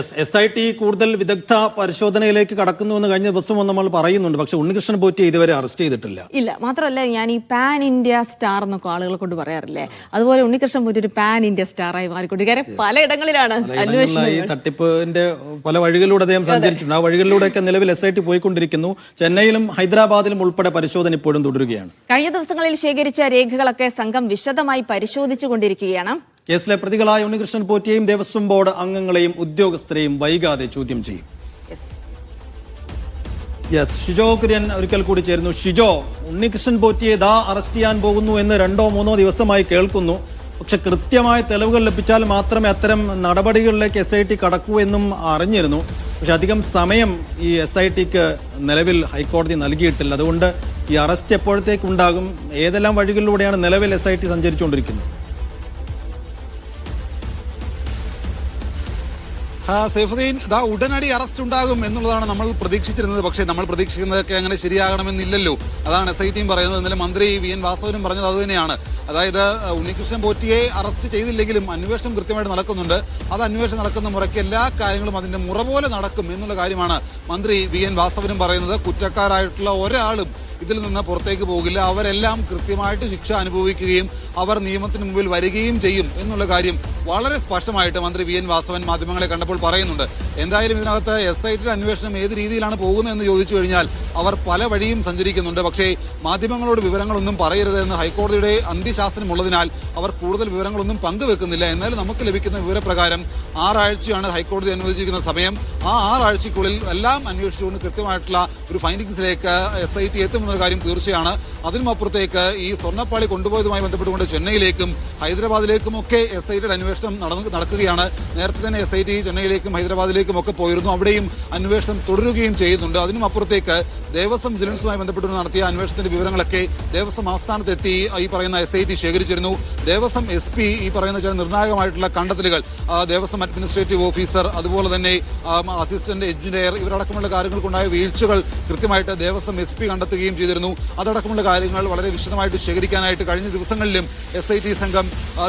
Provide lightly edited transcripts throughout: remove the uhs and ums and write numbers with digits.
SIT കൂടുതൽ വിദഗ്ധ പരിശോധനയിലേക്ക് കടക്കുന്നുവെന്ന് കഴിഞ്ഞ ദിവസം നമ്മൾ പറയുന്നുണ്ട്. പക്ഷെ ഉണ്ണികൃഷ്ണൻ പോറ്റി ഇതുവരെ അറസ്റ്റ് ചെയ്തിട്ടില്ല. ഇല്ല, മാത്രമല്ല ഞാൻ ഈ പാൻ ഇന്ത്യ സ്റ്റാർ എന്നൊക്കെ ആളുകളെ കൊണ്ട് പറയാറില്ലേ, അതുപോലെ ഉണ്ണികൃഷ്ണൻ പോറ്റി ഒരു പാൻ ഇന്ത്യ സ്റ്റാറായി മാറിക്കൊണ്ടിരിക്കുക. പലയിടങ്ങളിലാണ് അന്വേഷണം. ഈ തട്ടിപ്പിന്റെ പല വഴികളിലൂടെ അദ്ദേഹം സഞ്ചരിച്ചിട്ടുണ്ട്. ആ വഴികളിലൂടെയൊക്കെ നിലവിൽ SIT പോയിക്കൊണ്ടിരിക്കുന്നു. ചെന്നൈയിലും ഹൈദരാബാദിലും ഉൾപ്പെടെ പരിശോധന ഇപ്പോഴും തുടരുകയാണ്. കഴിഞ്ഞ ദിവസങ്ങളിൽ ശേഖരിച്ച രേഖകളൊക്കെ സംഘം വിശദമായി പരിശോധിച്ചുകൊണ്ടിരിക്കുകയാണ്. കേസിലെ പ്രതികളായ ഉണ്ണികൃഷ്ണൻ പോറ്റിയെയും ദേവസ്വം ബോർഡ് അംഗങ്ങളെയും ഉദ്യോഗസ്ഥരെയും വൈകാതെ ചോദ്യം ചെയ്യും. ഷിജോ കുര്യൻ ഒരിക്കൽ കൂടി ചേരുന്നു. ഷിജോ, ഉണ്ണികൃഷ്ണൻ പോറ്റിയെ അറസ്റ്റ് ചെയ്യാൻ പോകുന്നു എന്ന് 2-3 ദിവസമായി കേൾക്കുന്നു. പക്ഷെ കൃത്യമായ തെളിവുകൾ ലഭിച്ചാൽ മാത്രമേ അത്തരം നടപടികളിലേക്ക് SIT കടക്കൂ എന്നും അറിഞ്ഞിരുന്നു. പക്ഷെ അധികം സമയം ഈ SITക്ക് നിലവിൽ ഹൈക്കോടതി നൽകിയിട്ടില്ല. അതുകൊണ്ട് ഈ അറസ്റ്റ് എപ്പോഴത്തേക്കുണ്ടാകും? ഏതെല്ലാം വഴികളിലൂടെയാണ് നിലവിൽ SIT സഞ്ചരിച്ചുകൊണ്ടിരിക്കുന്നത്? സൈഫുദ്ദീൻ, ഉടനടി അറസ്റ്റ് ഉണ്ടാകും എന്നുള്ളതാണ് നമ്മൾ പ്രതീക്ഷിച്ചിരുന്നത്. പക്ഷേ നമ്മൾ പ്രതീക്ഷിക്കുന്നതൊക്കെ അങ്ങനെ ശരിയാകണമെന്നില്ലല്ലോ. അതാണ് SITയും പറയുന്നത്. ഇന്നലെ മന്ത്രി VN വാസവനും പറഞ്ഞത് അതുതന്നെയാണ്. അതായത് ഉണ്ണികൃഷ്ണൻ പോറ്റിയെ അറസ്റ്റ് ചെയ്തില്ലെങ്കിലും അന്വേഷണം കൃത്യമായിട്ട് നടക്കുന്നുണ്ട്. അത് അന്വേഷണം നടക്കുന്ന മുറയ്ക്ക് എല്ലാ കാര്യങ്ങളും അതിന്റെ മുറ പോലെ നടക്കും എന്നുള്ള കാര്യമാണ് മന്ത്രി VN വാസവനും പറയുന്നത്. കുറ്റക്കാരായിട്ടുള്ള ഒരാളും ഇതിൽ നിന്ന് പുറത്തേക്ക് പോകില്ല. അവരെല്ലാം കൃത്യമായിട്ട് ശിക്ഷ അനുഭവിക്കുകയും അവർ നിയമത്തിന് മുമ്പിൽ വരികയും ചെയ്യും എന്നുള്ള കാര്യം വളരെ സ്പഷ്ടമായിട്ട് മന്ത്രി VN വാസവൻ മാധ്യമങ്ങളെ കണ്ടപ്പോൾ പറയുന്നുണ്ട്. എന്തായാലും ഇതിനകത്ത് SITയുടെ അന്വേഷണം ഏത് രീതിയിലാണ് പോകുന്നതെന്ന് ചോദിച്ചു കഴിഞ്ഞാൽ അവർ പല വഴിയും സഞ്ചരിക്കുന്നുണ്ട്. പക്ഷേ മാധ്യമങ്ങളോട് വിവരങ്ങളൊന്നും പറയരുതെന്ന് ഹൈക്കോടതിയുടെ അന്ത്യശാസനം ഉള്ളതിനാൽ അവർ കൂടുതൽ വിവരങ്ങളൊന്നും പങ്കുവെക്കുന്നില്ല. എന്നാലും നമുക്ക് ലഭിക്കുന്ന വിവരപ്രകാരം 6 ആഴ്ചയാണ് ഹൈക്കോടതി അനുവദിച്ചിരിക്കുന്ന സമയം. ആ 6 ആഴ്ചയ്ക്കുള്ളിൽ എല്ലാം അന്വേഷിച്ചുകൊണ്ട് കൃത്യമായിട്ടുള്ള ഒരു ഫൈൻഡിങ്സിലേക്ക് SIT എത്തുമെന്നൊരു കാര്യം തീർച്ചയാണ്. അതിനുമപ്പുറത്തേക്ക് ഈ സ്വർണ്ണപ്പാളി കൊണ്ടുപോയതുമായി ബന്ധപ്പെട്ടുകൊണ്ട് ചെന്നൈയിലേക്കും ഹൈദരാബാദിലേക്കും ഒക്കെ SITയുടെ അന്വേഷണം നടക്കുകയാണ്. നേരത്തെ തന്നെ SIT ചെന്നൈയിലേക്കും ഹൈദരാബാദിലേക്കും ഒക്കെ പോയിരുന്നു. അവിടെയും അന്വേഷണം തുടരുകയും ചെയ്യുന്നുണ്ട്. അതിനുമപ്പുറത്തേക്ക് ദേവസ്വം വിജിലൻസുമായി ബന്ധപ്പെട്ട് നടത്തിയ അന്വേഷണത്തിന്റെ വിവരങ്ങളൊക്കെ ദേവസ്വം ആസ്ഥാനത്തെത്തി ഈ പറയുന്ന SIT ശേഖരിച്ചിരുന്നു. ദേവസ്വം SP ഈ പറയുന്ന ചില നിർണായകമായിട്ടുള്ള കണ്ടെത്തലുകൾ, ദേവസ്വം അഡ്മിനിസ്ട്രേറ്റീവ് ഓഫീസർ, അതുപോലെ തന്നെ അസിസ്റ്റന്റ് എഞ്ചിനീയർ, ഇവരടക്കമുള്ള കാര്യങ്ങൾക്കുണ്ടായ വീഴ്ചകൾ കൃത്യമായിട്ട് ദേവസ്വം SP കണ്ടെത്തുകയും ചെയ്തിരുന്നു. അതടക്കമുള്ള കാര്യങ്ങൾ വളരെ വിശദമായിട്ട് ശേഖരിക്കാനായിട്ട് കഴിഞ്ഞ ദിവസങ്ങളിലും SIT സംഘം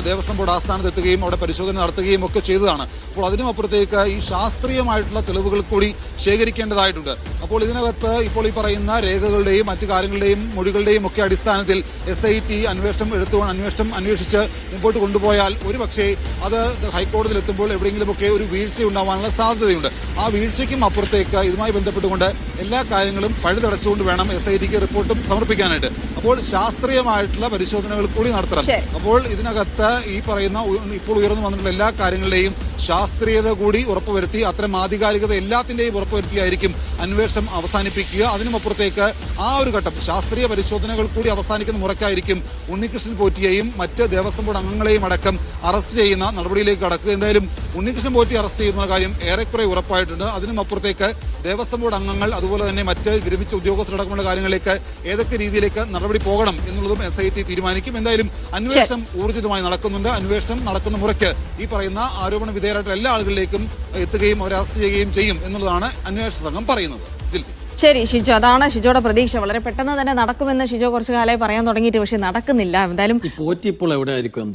ദേവസ്വം ബോർഡ് ആസ്ഥാനത്തെത്തുകയും അവിടെ പരിശോധന നടത്തുകയും ഒക്കെ ചെയ്തതാണ്. അപ്പോൾ അതിനുമപ്പുറത്തേക്ക് ഈ ശാസ്ത്രീയമായിട്ടുള്ള തെളിവുകൾ കൂടി ശേഖരിക്കേണ്ടതായിട്ടുണ്ട്. അപ്പോൾ ഇതിനകത്ത് ഇപ്പോൾ ഈ പറയുന്ന രേഖകളുടെയും മറ്റു കാര്യങ്ങളുടെയും മൊഴികളുടെയും ഒക്കെ അടിസ്ഥാനത്തിൽ SIT അന്വേഷണം അന്വേഷിച്ച് മുമ്പോട്ട് കൊണ്ടുപോയാൽ ഒരുപക്ഷെ അത് ഹൈക്കോടതിയിൽ എത്തുമ്പോൾ എവിടെയെങ്കിലുമൊക്കെ ഒരു വീഴ്ച ഉണ്ടാവാനുള്ള സാധ്യതയുണ്ട്. ആ വീഴ്ചയ്ക്കും അപ്പുറത്തേക്ക് ഇതുമായി ബന്ധപ്പെട്ടുകൊണ്ട് എല്ലാ കാര്യങ്ങളും പഴുതടച്ചുകൊണ്ട് വേണം SITക്ക് റിപ്പോർട്ടും സമർപ്പിക്കാനായിട്ട്. അപ്പോൾ ശാസ്ത്രീയമായിട്ടുള്ള പരിശോധനകൾ കൂടി നടത്തണം. അപ്പോൾ ഇതിനകത്ത് ഈ പറയുന്ന ഇപ്പോൾ ഉയർന്നു വന്നിട്ടുള്ള എല്ലാ കാര്യങ്ങളുടെയും ശാസ്ത്രീയത കൂടി ഉറപ്പുവരുത്തി, അത്തരം ആധികാരികത എല്ലാത്തിന്റെയും ഉറപ്പുവരുത്തിയായിരിക്കും അന്വേഷണം അവസാനിപ്പിക്കുക. അതിനുമപ്പുറത്തേക്ക് ആ ഒരു ഘട്ടം ശാസ്ത്രീയ പരിശോധനകൾ കൂടി അവസാനിക്കുന്ന മുറയ്ക്കായിരിക്കും ഉണ്ണികൃഷ്ണൻ പോറ്റിയെയും മറ്റ് ദേവസ്വം ബോർഡ് അംഗങ്ങളെയും അടക്കം അറസ്റ്റ് ചെയ്യുന്ന നടപടിയിലേക്ക് കടക്കുക. എന്തായാലും ഉണ്ണികൃഷ്ണൻ പോറ്റി അറസ്റ്റ് ചെയ്യുന്ന കാര്യം ഏറെക്കുറെ ഉറപ്പായിട്ടുണ്ട്. അതിനുമപ്പുറത്തേക്ക് ദേവസ്വം ബോർഡ് അംഗങ്ങൾ അതുപോലെ തന്നെ മറ്റ് വിരമിച്ച ഉദ്യോഗസ്ഥരടക്കമുള്ള കാര്യങ്ങളിലേക്ക് ഏതൊക്കെ രീതിയിലേക്ക് നടപടി പോകണം എന്നുള്ളതും SIT തീരുമാനിക്കും. എന്തായാലും അന്വേഷണം ഊർജിതമായി നടക്കുന്നുണ്ട്. അന്വേഷണം നടക്കുന്ന മുറയ്ക്ക് ഈ പറയുന്ന ആരോപണ വിധേയരായിട്ടുള്ള എല്ലാ ആളുകളിലേക്കും എത്തുകയും അവരെ അറസ്റ്റ് ചെയ്യുകയും ചെയ്യും എന്നുള്ളതാണ് അന്വേഷണ സംഘം പറയുന്നത്. ശരി ഷിജോ, അതാണ് ഷിജോയുടെ പ്രതീക്ഷ. വളരെ പെട്ടെന്ന് തന്നെ നടക്കുമെന്ന് ഷിജോ കുറച്ചു കാലമായി പറയാൻ തുടങ്ങിയിട്ട് പക്ഷെ നടക്കുന്നില്ല. എന്തായാലും പോറ്റി ഇപ്പോൾ എവിടെ ആയിരിക്കും?